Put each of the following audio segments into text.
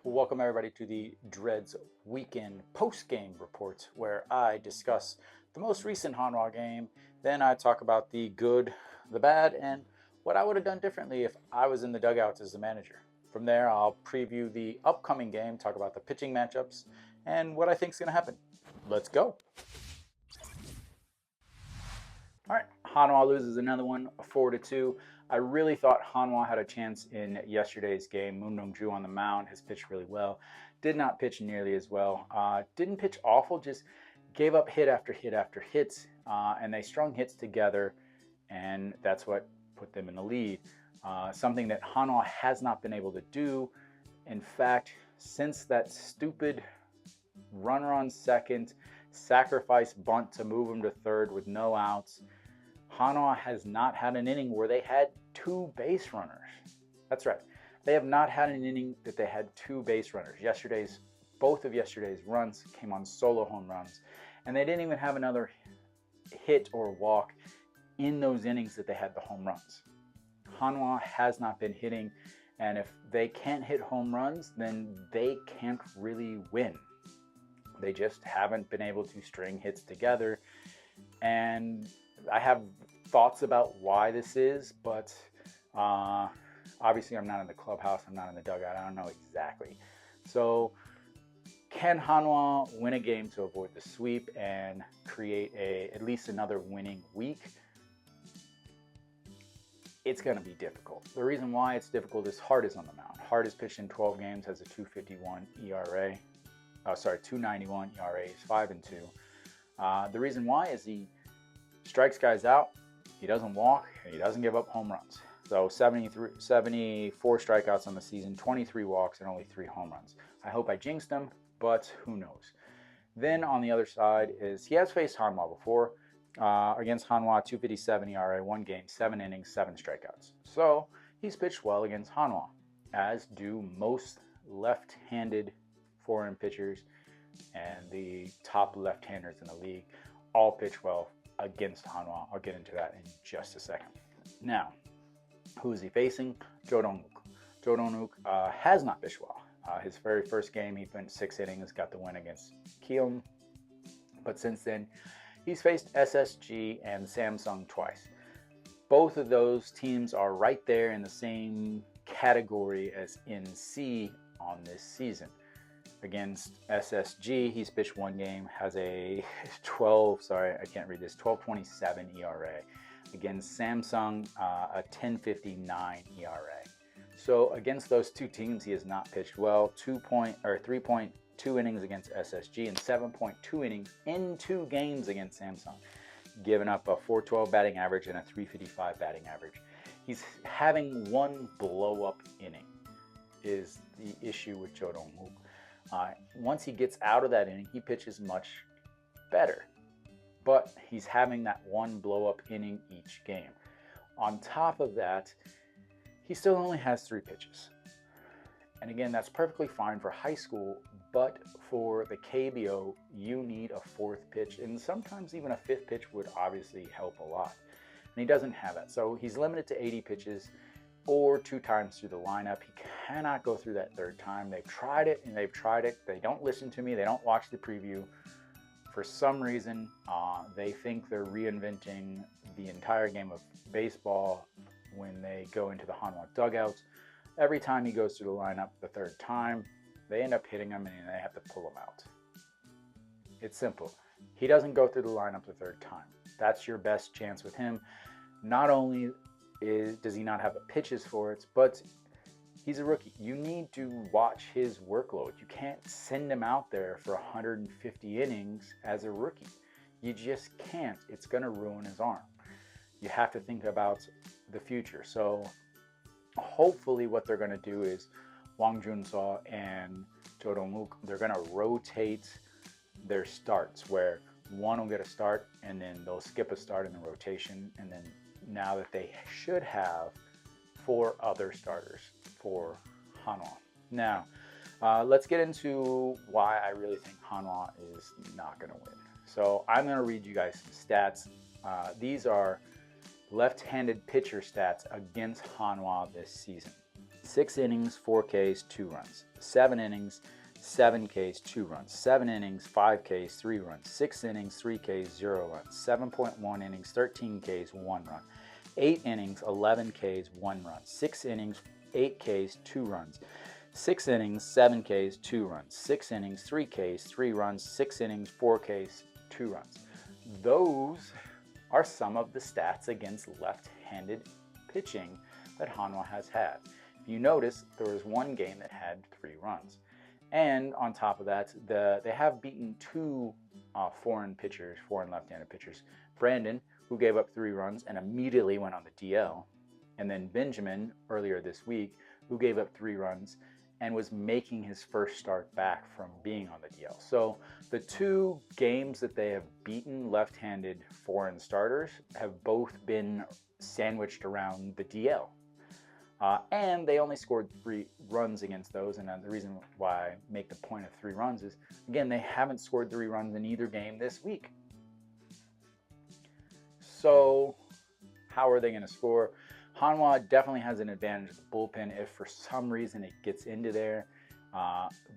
Welcome everybody to the Dreads weekend post-game reports, where I discuss the most recent Hanwha game, then I talk about the good, the bad, and what I would have done differently if I was in the dugouts as the manager. From there, I'll preview the upcoming game, talk about the pitching matchups, and what I think is going to happen. Let's go. All right, Hanwha loses another one, 4-2. I really thought Hanwha had a chance in yesterday's game. Moon Dong-ju on the mound has pitched really well. Did not pitch nearly as well. Didn't pitch awful, just gave up hit after hit after hit, and they strung hits together, and that's what put them in the lead. Something that Hanwha has not been able to do. In fact, since that stupid runner on second, sacrifice bunt to move him to third with no outs, Hanwha has not had an inning where they had two base runners. That's right. They have not had an inning that they had two base runners. Both of yesterday's runs came on solo home runs, and they didn't even have another hit or walk in those innings that they had the home runs. Hanwha has not been hitting, and if they can't hit home runs, then they can't really win. They just haven't been able to string hits together, and I have thoughts about why this is, but obviously I'm not in the clubhouse, I'm not in the dugout, I don't know exactly. So can Hanwha win a game to avoid the sweep and create at least another winning week? It's going to be difficult. The reason why it's difficult is Hart is on the mound. Hart has pitched in 12 games, has a 2.51 ERA. 2.91 ERA, is 5-2. The reason why is he strikes guys out, he doesn't walk, and he doesn't give up home runs. So 74 strikeouts on the season, 23 walks, and only 3 home runs. I hope I jinxed him, but who knows. Then on the other side is he has faced Hanwha before. Against Hanwha, 2.57 ERA, 1 game, 7 innings, 7 strikeouts. So he's pitched well against Hanwha, as do most left-handed foreign pitchers and the top left-handers in the league all pitch well against Hanwha. I'll get into that in just a second. Now, who is he facing? Jo Dong-wook. Jo Dong-wook has not pitched well. His very first game, he went 6 innings, got the win against Kielm. But since then, he's faced SSG and Samsung twice. Both of those teams are right there in the same category as NC on this season. Against SSG, he's pitched 1 game, has a 12.27 ERA. Against Samsung, a 10.59 ERA. So against those two teams, he has not pitched well. 3.2 innings against SSG and 7.2 innings in 2 games against Samsung, giving up a 4.12 batting average and a 3.55 batting average. He's having 1 blow-up inning is the issue with Jo Dong-wook. Once he gets out of that inning, he pitches much better, but he's having that 1 blow-up inning each game. On top of that, he still only has 3 pitches. And again, that's perfectly fine for high school, but for the KBO, you need a 4th pitch, and sometimes even a 5th pitch would obviously help a lot. And he doesn't have that, so he's limited to 80 pitches or 2 times through the lineup. He cannot go through that 3rd time. They've tried it and they've tried it. They don't listen to me. They don't watch the preview. For some reason, they think they're reinventing the entire game of baseball when they go into the Hanwha dugouts. Every time he goes through the lineup the 3rd time, they end up hitting him and they have to pull him out. It's simple. He doesn't go through the lineup the 3rd time. That's your best chance with him. Not only does he not have the pitches for it, but he's a rookie. You need to watch his workload. You can't send him out there for 150 innings as a rookie. You just can't. It's going to ruin his arm. You have to think about the future. So hopefully what they're going to do is Wang Jun-seo and Jo Dong-wook, they're going to rotate their starts, where one will get a start and then they'll skip a start in the rotation, and then now that they should have 4 other starters for Hanwha. Now, let's get into why I really think Hanwha is not going to win. So I'm going to read you guys some stats. These are left-handed pitcher stats against Hanwha this season. 6 innings, 4 Ks, 2 runs. 7 innings, 7 Ks, 2 runs. 7 innings, 5 Ks, 3 runs. 6 innings, 3 Ks, 0 runs. 7.1 innings, 13 Ks, 1 run. 8 innings, 11 Ks, 1 run. 6 innings, 8 Ks, 2 runs. 6 innings, 7 Ks, 2 runs. 6 innings, 3 Ks, 3 runs. 6 innings, 4 Ks, 2 runs. Those are some of the stats against left-handed pitching that Hanwha has had. If you notice, there was one game that had 3 runs. And on top of that, they have beaten 2 foreign left-handed pitchers. Brandon, who gave up 3 runs and immediately went on the DL. And then Benjamin, earlier this week, who gave up 3 runs and was making his first start back from being on the DL. So the 2 games that they have beaten left-handed foreign starters have both been sandwiched around the DL. And they only scored 3 runs against those. And the reason why I make the point of 3 runs is, again, they haven't scored 3 runs in either game this week. So how are they going to score? Hanwha definitely has an advantage of the bullpen if for some reason it gets into there.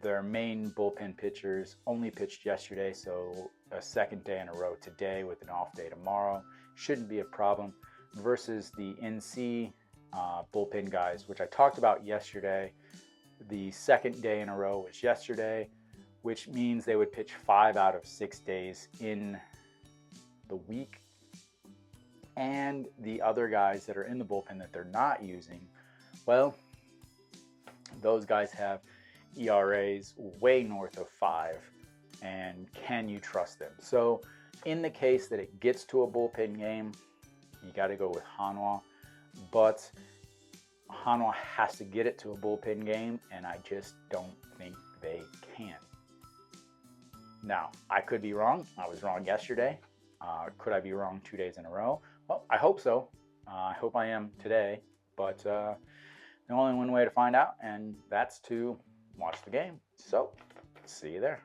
Their main bullpen pitchers only pitched yesterday, so a second day in a row today with an off day tomorrow shouldn't be a problem, versus the NC bullpen guys, which I talked about yesterday. The second day in a row was yesterday, which means they would pitch 5 out of 6 days in the week. And the other guys that are in the bullpen that they're not using, well, those guys have ERAs way north of 5, and can you trust them? So in the case that it gets to a bullpen game, you got to go with Hanwha, but Hanwha has to get it to a bullpen game, and I just don't think they can. Now, I could be wrong. I was wrong yesterday. Could I be wrong 2 days in a row? Well, I hope so. I hope I am today, but the only one way to find out, and that's to watch the game. So, see you there.